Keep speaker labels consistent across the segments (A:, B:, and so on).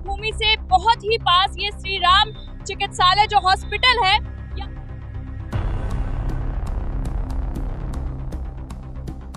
A: जन्मभूमि से बहुत ही पास ये श्री राम चिकित्सालय जो हॉस्पिटल है,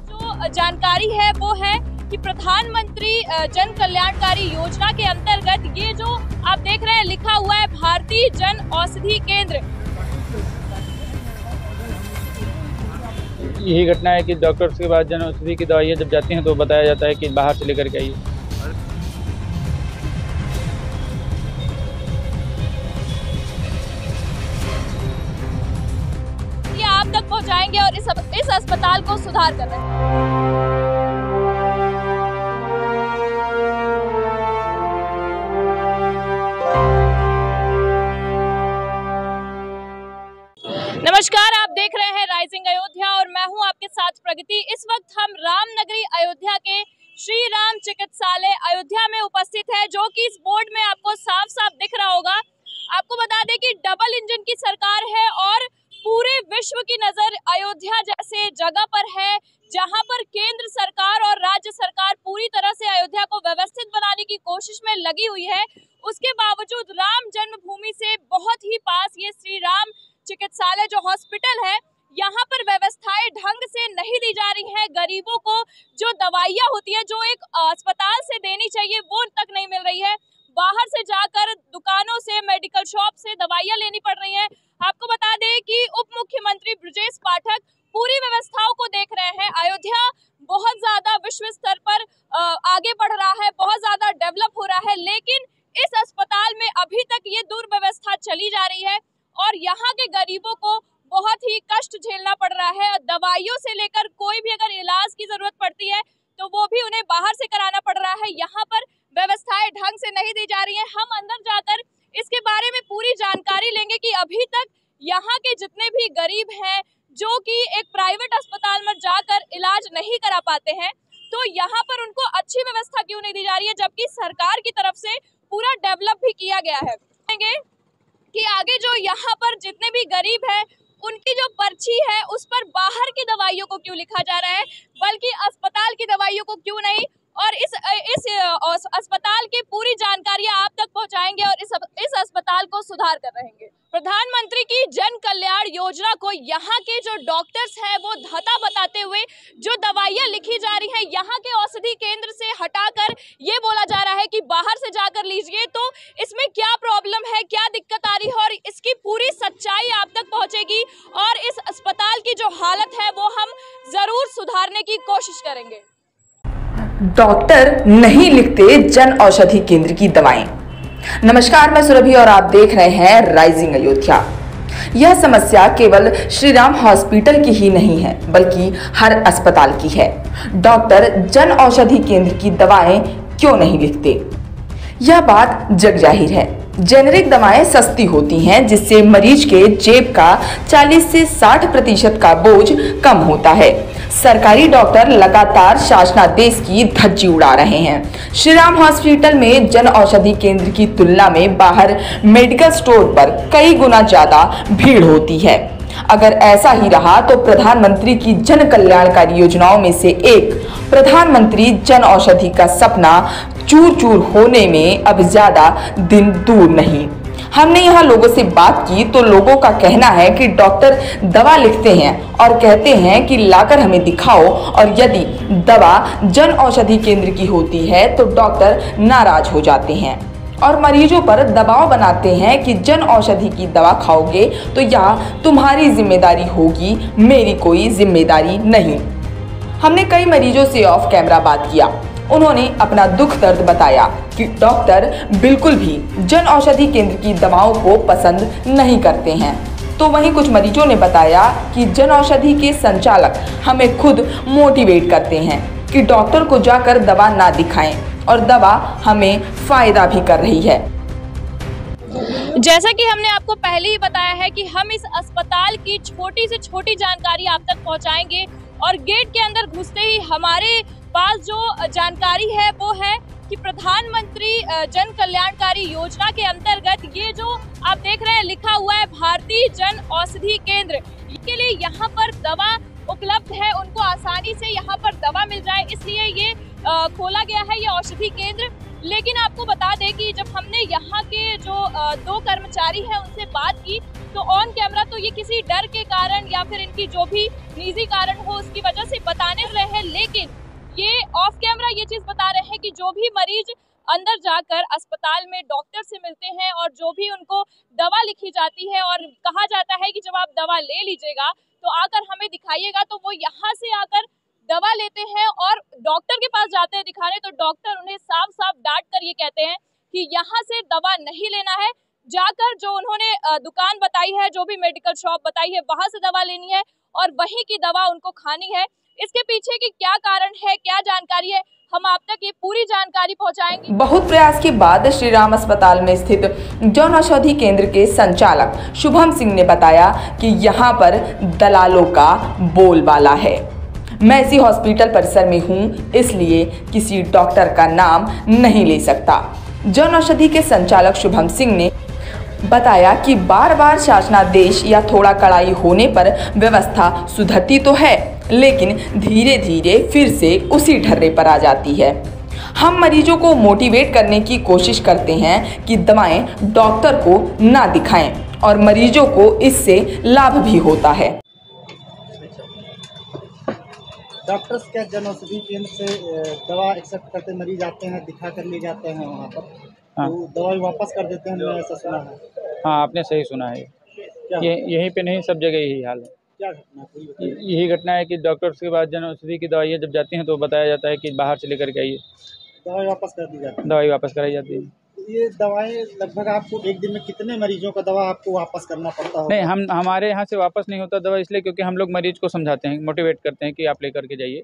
A: जो जानकारी है वो है कि प्रधानमंत्री जन कल्याणकारी योजना के अंतर्गत ये जो आप देख रहे हैं लिखा हुआ है भारतीय जन औषधि केंद्र।
B: यही घटना है कि डॉक्टर्स के पास जन औषधि की दवाइयाँ जब जाती हैं तो बताया जाता है कि बाहर से लेकर के आइए।
A: ये आप तक पहुंचाएंगे और इस अस्पताल को सुधार कर रहे हैं। नमस्कार, आप देख रहे हैं राइजिंग अयोध्या और मैं हूं आपके साथ प्रगति। इस वक्त हम रामनगरी अयोध्या के श्री राम चिकित्सालय अयोध्या में उपस्थित है, जो कि इस बोर्ड में आपको साफ साफ दिख रहा होगा। आपको बता दें कि डबल इंजन की सरकार है और पूरे विश्व की नजर अयोध्या जैसे जगह पर है, जहां पर केंद्र सरकार और राज्य सरकार पूरी तरह से अयोध्या को व्यवस्थित बनाने की कोशिश में लगी हुई है। उसके बावजूद राम जन्मभूमि से बहुत ही पास ये श्री राम चिकित्सालय जो हॉस्पिटल है, यहाँ पर व्यवस्थाएं ढंग से नहीं दी जा रही हैं। गरीबों को जो दवाइयाँ होती है जो एक अस्पताल से देनी चाहिए वो तक नहीं मिल रही है। बाहर से जाकर दुकानों से, मेडिकल शॉप से दवाइयाँ लेनी पड़ रही हैं। आपको बता दें कि उप मुख्यमंत्री ब्रजेश पाठक पूरी व्यवस्थाओं को देख रहे हैं। अयोध्या बहुत ज्यादा विश्व स्तर पर आगे बढ़ रहा है, बहुत ज्यादा डेवलप हो रहा है, लेकिन इस अस्पताल में अभी तक ये दुर्व्यवस्था चली जा रही है और यहाँ के गरीबों को बहुत ही कष्ट झेलना पड़ रहा है। दवाइयों से लेकर कोई भी अगर इलाज की जरूरत पड़ती है तो वो भी उन्हें बाहर से कराना पड़ रहा है। यहाँ पर व्यवस्थाएं ढंग से नहीं दी जा रही हैं। हम अंदर जाकर इसके बारे में पूरी जानकारी लेंगे कि अभी तक यहाँ के जितने भी गरीब हैं जो कि एक प्राइवेट अस्पताल में जाकर इलाज नहीं करा पाते हैं, तो यहाँ पर उनको अच्छी व्यवस्था क्यों नहीं दी जा रही है, जबकि सरकार की तरफ से पूरा डेवलप भी किया गया है। कि आगे जो यहाँ पर जितने भी गरीब हैं उनकी जो पर्ची है उस पर बाहर की दवाइयों को क्यों लिखा जा रहा है, बल्कि अस्पताल की दवाइयों को क्यों नहीं, और इस अस्पताल की पूरी जानकारियां आप तक पहुंचाएंगे और इस अस्पताल को सुधार कर रहेंगे। प्रधानमंत्री की जन कल्याण योजना को यहाँ के जो डॉक्टर्स हैं वो धता बताते हुए जो दवाइयाँ लिखी जा रही हैं यहाँ के औषधि केंद्र से हटाकर ये बोला जा रहा है कि बाहर से जाकर लीजिए। तो इसमें क्या प्रॉब्लम है, क्या दिक्कत आ रही है और इसकी पूरी सच्चाई आप तक पहुँचेगी और इस अस्पताल की जो हालत है वो हम जरूर सुधारने की कोशिश करेंगे।
C: डॉक्टर नहीं लिखते जन औषधि केंद्र की दवाएं। नमस्कार, मैं सुरभि और आप देख रहे हैं राइजिंग अयोध्या। यह समस्या केवल श्री राम हॉस्पिटल की ही नहीं है, बल्कि हर अस्पताल की है। डॉक्टर जन औषधि केंद्र की दवाएं क्यों नहीं लिखते? यह बात जग जाहिर है। जेनेरिक दवाएं सस्ती होती हैं, जिससे मरीज के जेब का 40 से 60% का बोझ कम होता है। सरकारी डॉक्टर लगातार शासनादेश की धज्जी उड़ा रहे हैं। श्री राम हॉस्पिटल में जन औषधि केंद्र की तुलना में बाहर मेडिकल स्टोर पर कई गुना ज्यादा भीड़ होती है। अगर ऐसा ही रहा तो प्रधानमंत्री की जन कल्याणकारी योजनाओं में से एक प्रधानमंत्री जन औषधि का सपना चूर चूर होने में अब ज्यादा दिन दूर नहीं। हमने यहाँ लोगों से बात की तो लोगों का कहना है कि डॉक्टर दवा लिखते हैं और कहते हैं कि लाकर हमें दिखाओ, और यदि दवा जन औषधि केंद्र की होती है तो डॉक्टर नाराज हो जाते हैं और मरीजों पर दबाव बनाते हैं कि जन औषधि की दवा खाओगे तो यह तुम्हारी जिम्मेदारी होगी, मेरी कोई जिम्मेदारी नहीं। हमने कई मरीजों से ऑफ कैमरा बात किया। उन्होंने अपना दुख दर्द बताया कि डॉक्टर बिल्कुल भी जन औषधि केंद्र की दवाओं को पसंद नहीं करते हैं। तो वहीं कुछ मरीजों ने बताया कि जन औषधि के संचालक हमें खुद मोटिवेट करते हैं कि डॉक्टर को जाकर दवा ना दिखाएं और दवा हमें फायदा भी कर रही है।
A: जैसा कि हमने आपको पहले ही बताया है कि हम इस अस्पताल की छोटी से छोटी जानकारी आप तक पहुंचाएंगे और गेट के अंदर घुसते ही हमारे पास जो जानकारी है वो है कि प्रधानमंत्री जन कल्याणकारी योजना के अंतर्गत ये जो आप देख रहे हैं लिखा हुआ है भारतीय जन औषधि केंद्र, के लिए यहाँ पर दवा उपलब्ध है, उनको आसानी से यहाँ पर दवा मिल जाए, इसलिए ये खोला गया है ये औषधि केंद्र। लेकिन आपको बता दें कि जब हमने यहाँ के जो 2 कर्मचारी हैं उनसे बात की तो ऑन कैमरा तो ये किसी डर के कारण या फिर इनकी जो भी निजी कारण हो उसकी वजह से बताने रहे हैं, लेकिन ये ऑफ कैमरा ये चीज बता रहे हैं कि जो भी मरीज अंदर जाकर अस्पताल में डॉक्टर से मिलते हैं और जो भी उनको दवा लिखी जाती है और कहा जाता है कि जब आप दवा ले लीजिएगा तो आकर हमें दिखाइएगा, तो वो यहाँ से आकर दवा लेते हैं और डॉक्टर के पास जाते हैं दिखाने, तो डॉक्टर उन्हें साफ साफ डांट कर ये कहते हैं कि यहाँ से दवा नहीं लेना है, जाकर जो उन्होंने दुकान बताई है, जो भी मेडिकल शॉप बताई है वहां से दवा लेनी है और वहीं की दवा उनको खानी है। इसके पीछे की क्या कारण है, क्या जानकारी है, हम आप तक ये पूरी जानकारी पहुंचाएंगे।
C: बहुत प्रयास के बाद श्री राम अस्पताल में स्थित जन औषधि केंद्र के संचालक शुभम सिंह ने बताया कि यहाँ पर दलालों का बोलबाला है। मैं इसी हॉस्पिटल परिसर में हूँ, इसलिए किसी डॉक्टर का नाम नहीं ले सकता। जन औषधि के संचालक शुभम सिंह ने बताया कि बार बार शासनादेश या थोड़ा कड़ाई होने पर व्यवस्था सुधरती तो है, लेकिन धीरे धीरे फिर से उसी ढर्रे पर आ जाती है। हम मरीजों को मोटिवेट करने की कोशिश करते हैं कि दवाएं डॉक्टर को ना दिखाएं और मरीजों को इससे लाभ भी होता है।
D: डॉक्टर्स क्या जन औषधि केंद्र से दवा एक्सेप्ट करते, मरीज आते हैं दिखा कर ले जाते हैं वहाँ पर,
B: हाँ।
D: तो दवाई वापस कर देते हैं, मैंने ऐसा सुना है।
B: हाँ, आपने सही सुना है। ये यहीं पे नहीं, सब जगह यही हाल है।
D: क्या घटना हुई?
B: यही घटना है कि डॉक्टर्स के पास जन औषधि की दवाइयाँ जब जाती हैं तो बताया जाता है कि बाहर से लेकर के आइए,
D: दवाई वापस कर दी जाती है।
B: दवाई वापस कराई जाती है।
D: ये दवाएं लगभग आपको एक दिन में कितने मरीजों का दवा आपको वापस करना पड़ता है?
B: नहीं, हमारे यहाँ से वापस नहीं होता दवा, इसलिए क्योंकि हम लोग मरीज को समझाते हैं, मोटिवेट करते हैं कि आप लेकर के जाइए।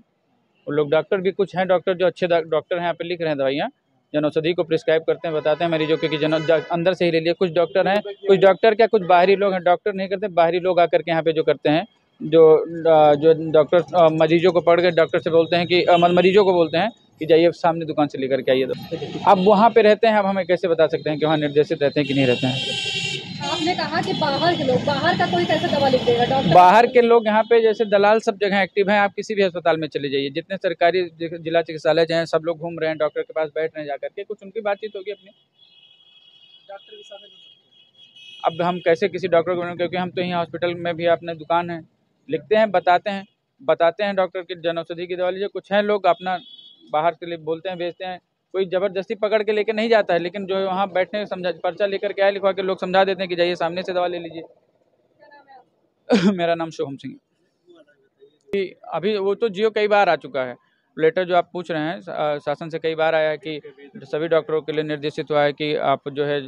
B: और लोग डॉक्टर भी कुछ हैं, डॉक्टर जो अच्छे डॉक्टर हैं यहाँ पे लिख रहे हैं दवाइयाँ, जन औषधि को प्रिस्क्राइब करते हैं, बताते हैं मरीजों को कि अंदर से ही ले लिए। कुछ डॉक्टर हैं, कुछ डॉक्टर क्या, कुछ बाहरी लोग हैं, डॉक्टर नहीं करते, बाहरी लोग आकर के यहाँ पे जो करते हैं, जो डॉक्टर मरीजों को पढ़ के डॉक्टर से बोलते हैं कि मरीजों को बोलते हैं कि जाइए सामने दुकान से लेकर के आइए। अब वहाँ पे रहते हैं, अब हमें कैसे बता सकते हैं कि वहाँ निर्देशित रहते हैं कि नहीं रहते हैं।
A: आपने कहा कि बाहर के लोग, बाहर का कोई कैसे दवा लिख देगा डॉक्टर?
B: बाहर के लोग यहाँ पे जैसे दलाल सब जगह एक्टिव हैं। आप किसी भी अस्पताल में चले जाइए, जितने सरकारी जिला चिकित्सालय हैं सब लोग घूम रहे हैं, डॉक्टर के पास बैठ रहे हैं जाकर के, कुछ उनकी बातचीत होगी अपनी।
D: डॉक्टर भी शामिल हो सकते हैं।
B: अब हम कैसे किसी डॉक्टर को, क्योंकि हम तो यहाँ हॉस्पिटल में भी अपने दुकान है, लिखते हैं, बताते हैं डॉक्टर की जन औषधि की दवा लीजिए। कुछ हैं लोग अपना बाहर के लिए बोलते हैं, भेजते हैं, कोई ज़बरदस्ती पकड़ के लेकर नहीं जाता है, लेकिन जो वहाँ बैठने समझा पर्चा लेकर के आए लिखवा के लोग समझा देते हैं कि जाइए सामने से दवा ले लीजिए। मेरा नाम शुभम सिंह। अभी वो तो जियो कई बार आ चुका है, लेटर जो आप पूछ रहे हैं शासन से कई बार आया है कि सभी डॉक्टरों के लिए निर्देशित हुआ है कि आप जो है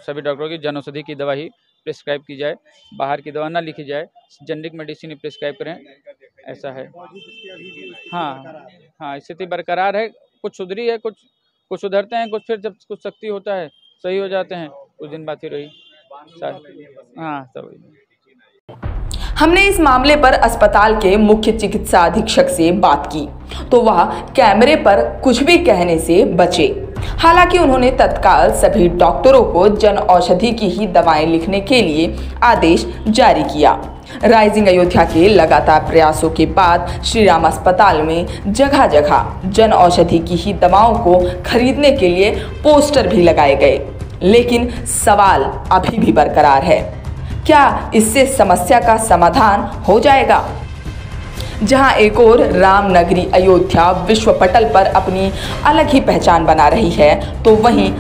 B: सभी डॉक्टरों की जन औषधि की दवा ही प्रिस्क्राइब की जाए, बाहर की दवा ना लिखी जाए, जेनरिक मेडिसिन ही प्रिस्क्राइब करें, ऐसा है। हाँ, स्थिति बरकरार है, कुछ सुधरी है, कुछ सुधरते हैं, कुछ फिर जब कुछ सख्ती होता है सही हो जाते हैं, कुछ दिन बाद फिर वही। हाँ, सब
C: हमने इस मामले पर अस्पताल के मुख्य चिकित्सा अधीक्षक से बात की तो वह कैमरे पर कुछ भी कहने से बचे। हालांकि उन्होंने तत्काल सभी डॉक्टरों को जन औषधि की ही दवाएं लिखने के लिए आदेश जारी किया। राइजिंग अयोध्या के लगातार प्रयासों के बाद श्री राम अस्पताल में जगह जगह जन औषधि की ही दवाओं को खरीदने के लिए पोस्टर भी लगाए गए, लेकिन सवाल अभी भी बरकरार है, क्या इससे समस्या का समाधान हो जाएगा? जहां एक और रामनगरी अयोध्या विश्व पटल पर अपनी अलग ही पहचान बना रही है, तो वहीं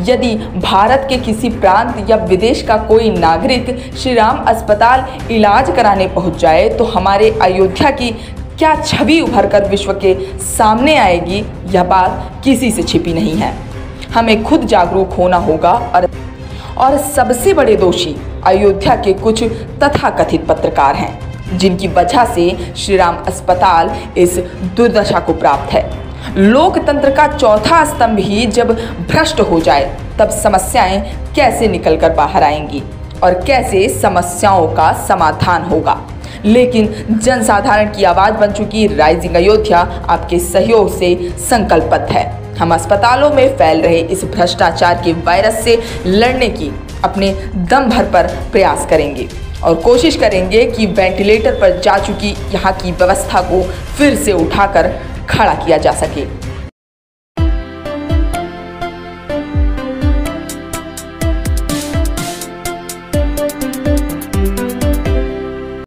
C: यदि भारत के किसी प्रांत या विदेश का कोई नागरिक श्री राम अस्पताल इलाज कराने पहुंच जाए तो हमारे अयोध्या की क्या छवि उभर कर विश्व के सामने आएगी, यह बात किसी से छिपी नहीं है। हमें खुद जागरूक होना होगा और सबसे बड़े दोषी अयोध्या के कुछ तथाकथित पत्रकार हैं, जिनकी वजह से श्री राम अस्पताल इस दुर्दशा को प्राप्त है। लोकतंत्र का चौथा स्तंभ ही जब भ्रष्ट हो जाए तब समस्याएं कैसे निकलकर बाहर आएंगी और कैसे समस्याओं का समाधान होगा। लेकिन जनसाधारण की आवाज बन चुकी राइजिंग अयोध्या आपके सहयोग से संकल्पबद्ध है। हम अस्पतालों में फैल रहे इस भ्रष्टाचार के वायरस से लड़ने की अपने दम भर पर प्रयास करेंगे और कोशिश करेंगे कि वेंटिलेटर पर जा चुकी यहाँ की व्यवस्था को फिर से उठाकर खड़ा किया जा सके।